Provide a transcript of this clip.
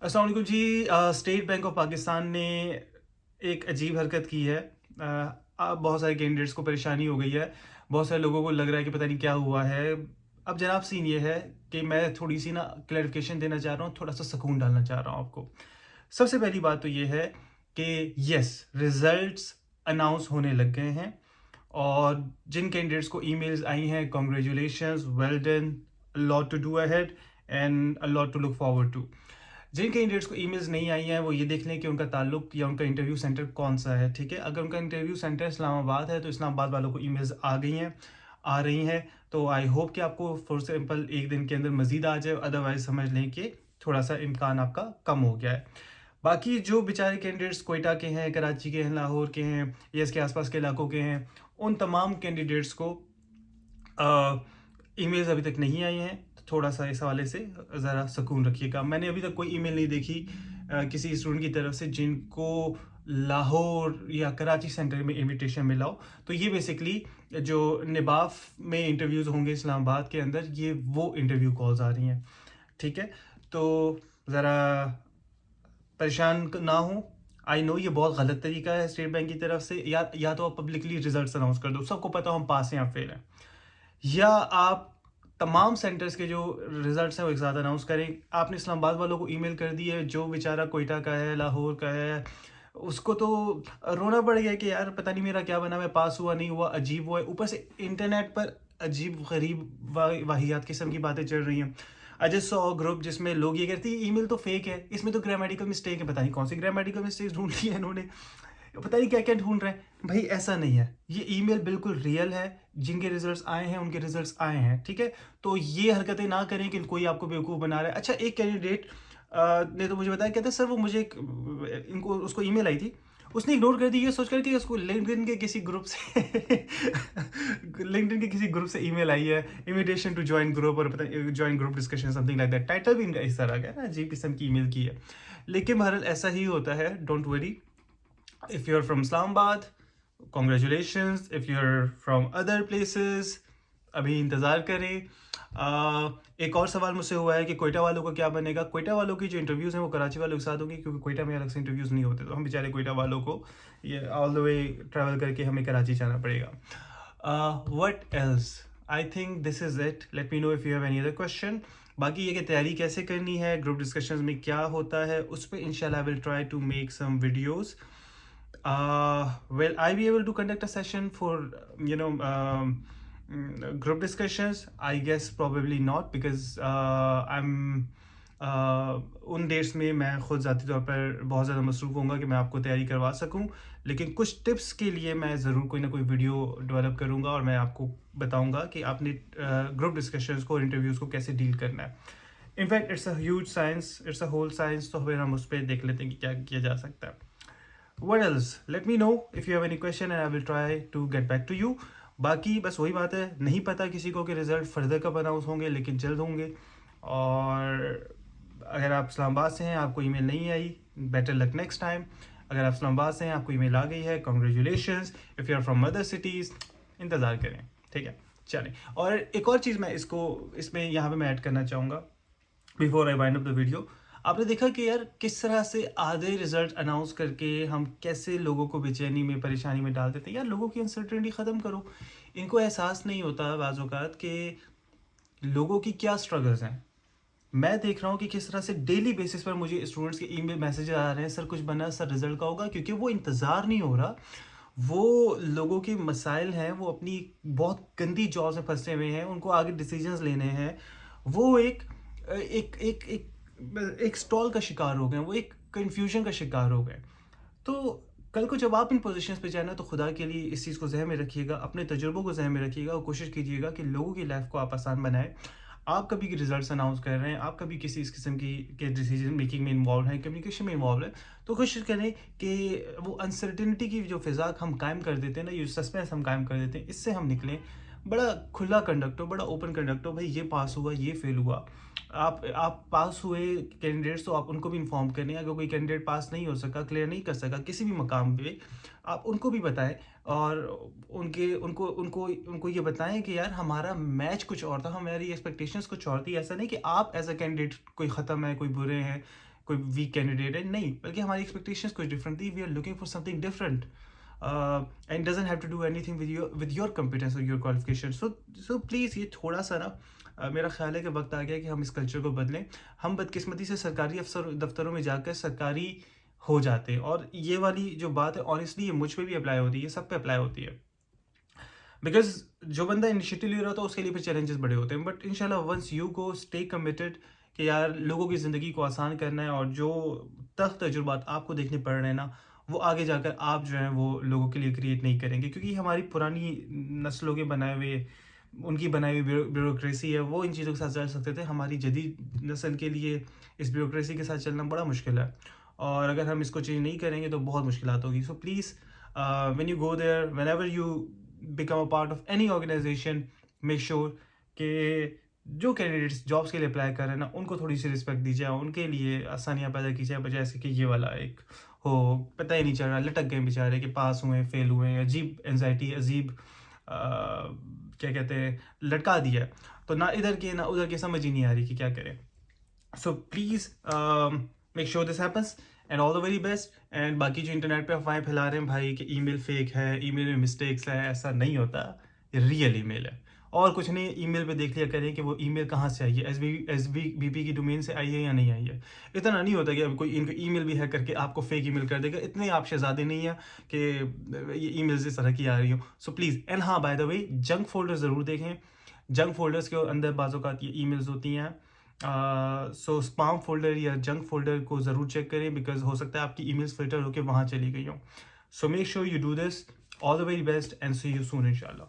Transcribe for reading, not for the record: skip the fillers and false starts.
अस्सलाम वालेकुम जी। State bank of Pakistan ने एक अजीब हरकत की है। अब बहुत सारे कैंडिडेट्स को परेशानी हो गई है। बहुत सारे लोगों को लग रहा है कि पता नहीं क्या हुआ है। अब जनाब सीन ये है कि मैं थोड़ी सी ना क्लैरिफिकेशन देना चाह रहा हूँ, थोड़ा सा सुकून डालना चाह रहा हूँ आपको। सबसे पहली बात तो ये है कि यस, रिजल्ट्स अनाउंस होने लग गए हैं और जिन कैंडिडेट्स को ईमेल्स आई हैं, congratulations, well done, lot to do ahead and a lot to look forward to. जिन कैंडिडेट्स को ईमेल्स नहीं आई हैं वो ये देख लें कि उनका ताल्लुक या उनका इंटरव्यू सेंटर कौन सा है। ठीक है, अगर उनका इंटरव्यू सेंटर इस्लामाबाद है तो इस्लामाबाद वालों को ईमेल्स आ गई हैं, आ रही हैं। तो आई होप कि आपको फॉर सिंपल एक दिन के अंदर मजीद आ जाए, अदरवाइज समझ लें कि थोड़ा सा इम्कान आपका कम हो गया है। बाकी जो बेचारे कैंडिडेट्स कोयटा के हैं, कराची के हैं, लाहौर के हैं या इसके आसपास के इलाकों के हैं, उन तमाम कैंडिडेट्स को ईमेल्स अभी तक नहीं आई हैं। तो थोड़ा सा इस हवाले से ज़रा सुकून रखिएगा। मैंने अभी तक कोई ईमेल नहीं देखी किसी स्टूडेंट की तरफ से जिनको लाहौर या कराची सेंटर में इनविटेशन मिला हो। तो ये बेसिकली जो निबाफ में इंटरव्यूज़ होंगे इस्लामाबाद के अंदर, ये वो इंटरव्यू कॉल्स आ रही हैं। ठीक है, तो ज़रा परेशान ना हो। आई नो ये बहुत गलत तरीका है स्टेट बैंक की तरफ से। या तो आप पब्लिकली रिजल्ट्स अनाउंस कर दो, सबको पता हो हम पास हैं या फेल हैं, या आप तमाम सेंटर्स के जो रिजल्ट्स हैं वो एक साथ अनाउंस करें। आपने इस्लामाबाद वालों को ईमेल कर दी है, जो बेचारा कोयटा का है, लाहौर का है, उसको तो रोना पड़ गया कि यार पता नहीं मेरा क्या बना, मैं पास हुआ नहीं हुआ, अजीब हुआ है। ऊपर से इंटरनेट पर अजीब गरीब वाहियात किस्म की बातें चल रही हैं। आई जस्ट सॉ ग्रुप जिसमें लोग ये कहते हैं ईमेल तो फेक है, इसमें तो ग्रामेटिकल मिस्टेक है। पता नहीं कौन सी ग्रामेटिकल मिस्टेक ढूंढ ली है इन्होंने, पता नहीं क्या क्या ढूंढ रहे हैं। भाई ऐसा नहीं है, ये ईमेल बिल्कुल रियल है। जिनके रिजल्ट्स आए हैं उनके रिजल्ट्स आए हैं। ठीक है, तो ये हरकतें ना करें कि कोई आपको बेवकूफ़ बना रहा है। अच्छा, एक कैंडिडेट ने तो मुझे बताया, कहता सर वो मुझे इनको उसको ईमेल आई थी, उसने इग्नोर कर दी ये सोच कर कि उसको लिंक्डइन के किसी ग्रुप से लिंक्डइन के किसी ग्रुप से ईमेल आई है, इनविटेशन टू ज्वाइन ग्रुप, और पता join group discussion something like that. Title भी इनका इस तरह का है ना, अजीब किस्म की ईमेल की है। लेकिन बहरहाल ऐसा ही होता है, don't worry. If you're from Islamabad, congratulations. If you're from other places, अभी इंतज़ार करें। एक और सवाल मुझसे हुआ है कि कोयटा वालों का क्या बनेगा। कोयटा वालों की जो इंटरव्यूज़ हैं वो कराची वालों के साथ होंगी, क्योंकि कोयटा में अलग से इंटरव्यूज़ नहीं होते, तो हम बेचारे कोयटा वालों को ये ऑल द वे ट्रैवल करके हमें कराची जाना पड़ेगा। What else, I think this is it. Let me know if you have any other question. बाकी ये कि तैयारी कैसे करनी है, ग्रुप डिस्कशंस में क्या होता है, उस पर इंशाल्लाह I will try to make some videos. Will I be able to conduct a session for, group discussions? I guess probably not, because उन डेट्स में मैं खुद ज़ाती तौर पर बहुत ज़्यादा मसरूफ़ होऊंगा कि मैं आपको तैयारी करवा सकूं। लेकिन कुछ टिप्स के लिए मैं ज़रूर कोई ना कोई वीडियो डेवलप करूंगा और मैं आपको बताऊंगा कि आपने ग्रुप डिस्कशंस को और इंटरव्यूज़ को कैसे डील करना है। In fact it's a huge science, it's a whole science. तो फिर हम उस पर देख लेते हैं कि क्या किया जा सकता है। What else? Let me know if you have any question and I will try to get back to you. बाकी बस वही बात है, नहीं पता किसी को कि रिज़ल्ट फर्दर कब अनाउंस होंगे, लेकिन जल्द होंगे। और अगर आप इस्लामाबाद से हैं, आपको ईमेल नहीं आई, बेटर लक नेक्स्ट टाइम। अगर आप इस्लामाबाद से हैं, आपको ईमेल आ गई है, congratulations. If you are from other cities, इंतज़ार करें। ठीक है, चलें। और एक और चीज़ मैं इसमें यहाँ पे मैं ऐड करना चाहूँगा before I wind up the video. आपने देखा कि यार किस तरह से आधे रिजल्ट अनाउंस करके हम कैसे लोगों को बेचैनी में, परेशानी में डाल देते हैं। यार लोगों की अनसर्टेनिटी ख़त्म करो। इनको एहसास नहीं होता बाज़ औक़ात कि लोगों की क्या स्ट्रगल्स हैं। मैं देख रहा हूँ कि किस तरह से डेली बेसिस पर मुझे स्टूडेंट्स के ईमेल मैसेज आ रहे हैं, सर कुछ बना, सर रिजल्ट का होगा, क्योंकि वो इंतज़ार नहीं हो रहा। वो लोगों के मसाइल हैं, वो अपनी बहुत गंदी जॉब में फंसे हुए हैं, उनको आगे डिसीजंस लेने हैं। वो एक एक एक एक एक स्टॉल का शिकार हो गए, वो एक कन्फ्यूजन का शिकार हो गए। तो कल को जब आप इन पोजीशंस पे जाना, तो खुदा के लिए इस चीज़ को ज़हन में रखिएगा, अपने तजुर्बों को ज़हन में रखिएगा और कोशिश कीजिएगा कि लोगों की लाइफ को आप आसान बनाएं। आप कभी रिजल्ट्स अनाउंस कर रहे हैं, आप कभी किसी इस किस्म की के डिसीजन मेकिंग में इन्वॉल्व हैं, कम्युनिकेशन में इन्वॉल्व है, तो कोशिश करें कि वो अनसर्टिनिटी की जो फ़िज़ा हम कायम कर देते हैं ना, ये सस्पेंस हम कायम कर देते हैं, इससे हम निकलें। बड़ा खुला कंडक्ट हो, बड़ा ओपन कंडक्ट हो। भाई ये पास हुआ, ये फेल हुआ। आप पास हुए कैंडिडेट्स, तो आप उनको भी इन्फॉर्म करें। अगर कोई कैंडिडेट पास नहीं हो सका, क्लियर नहीं कर सका किसी भी मकाम पे, आप उनको भी बताएं और उनको ये बताएं कि यार हमारा मैच कुछ और था, हमारी एक्सपेक्टेशंस कुछ और थी। ऐसा नहीं कि आप एज अ कैंडिडेट कोई ख़त्म है, कोई बुरे हैं, कोई वीक कैंडिडेट है, नहीं, बल्कि हमारी एक्सपेक्टेशंस कुछ डिफरेंट थी. We are looking for something different and doesn't have to do anything with your competence और योर क्वालिफिकेशन. सो प्लीज़ ये थोड़ा सा ना मेरा ख्याल है कि वक्त आ गया कि हम इस कल्चर को बदलें. हम बदकिस्मती से सरकारी अफसर दफ्तरों में जाकर सरकारी हो जाते हैं, और ये वाली जो बात है ऑनेस्टली ये मुझ पे भी अप्लाई होती है, सब पे अप्लाई होती है. बिकॉज जो बंदा इनिशिएटिव ले रहा होता है उसके लिए फिर चैलेंजेस बड़े होते हैं, बट इंशाल्लाह once you go stay committed कि यार लोगों की ज़िंदगी को आसान करना है, और जो तजुर्बात आपको देखने पड़ रहे हैं ना, वो आगे जाकर आप जो है वो लोगों के लिए क्रिएट नहीं करेंगे, क्योंकि हमारी पुरानी नस्लों के बनाए हुए, उनकी बनाई हुई ब्यूरोक्रेसी है, वो इन चीज़ों के साथ चल सकते थे. हमारी जदीद नस्ल के लिए इस ब्यूरोक्रेसी के साथ चलना बड़ा मुश्किल है, और अगर हम इसको चेंज नहीं करेंगे तो बहुत मुश्किलात होगी. So please when you go there, whenever you become a part of any organization, make sure कि जो कैंडिडेट्स जॉब्स के लिए अप्लाई कर रहे हैं ना, उनको थोड़ी सी रिस्पेक्ट दी जाए, उनके लिए आसानियाँ पैदा की जाए, बजाय ऐसे कि ये वाला एक हो, पता ही नहीं चल रहा, लटक गए बेचारे कि पास हुए फेल हुए, अजीब एनजाइटी, अजीब क्या कहते हैं, लटका दिया. तो ना इधर के ना उधर के, समझ ही नहीं आ रही कि क्या करें. So please make sure this happens and all the very best. And बाकी जो इंटरनेट पे अफवाहें फैला रहे हैं भाई कि ईमेल फेक है, ईमेल में मिस्टेक्स है, ऐसा नहीं होता. ये रियल ईमेल है, और कुछ नहीं. ईमेल पे देख लिया करें कि वो ईमेल कहाँ से आई है, SBP की डोमेन से आई है या नहीं आई है. इतना नहीं होता कि अब कोई इनको ईमेल भी हैक करके आपको फेक ईमेल कर देगा. इतने आप शहजादे नहीं है कि ये ईमेल्स इस तरह की आ रही हो. So please. एंड हाँ, by the way, junk folder ज़रूर देखें. जंक फोल्डर्स के अंदर बाज़ औक़ात ये ईमेल्स होती हैं. सो स्पाम फोल्डर या जंक फोल्डर को ज़रूर चेक करें, बिकॉज हो सकता है आपकी ईमेल्स फिल्टर होकर वहाँ चली गई हो. So make sure you do this. All the very best and see you soon इंशाल्लाह.